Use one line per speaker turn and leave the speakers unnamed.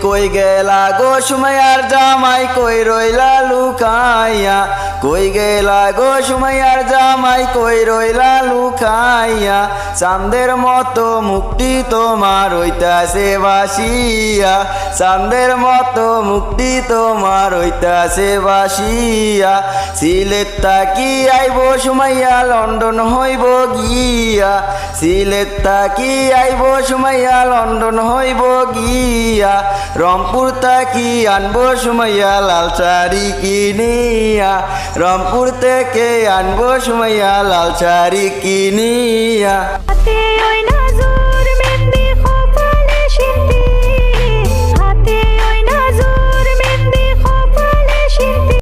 কই গেলা গো সুমাইয়ার জামাই কই রইলা লুকাইয়া কই গেলা গো সুমাইয়ার জামাই কই রইলা লুকাইয়া চাঁদের মতো মুক্তি তোমার হইতাছে বাসিয়া চাঁদের মতো মুক্তি তোমার হইতাছে বাসিয়া সিলেট তাকি আইব সুমাইয়া লন্ডন হইব গিয়া সিলেট তাকি আইব সুমাইয়া লন্ডন হইব গিয়া রংপুর তাকি আনবো সুমাইয়া লাল শাড়ি কিনিয়া রংপুর থেকে আনবো সুমাইয়া লাল শাড়ি কিনিয়া।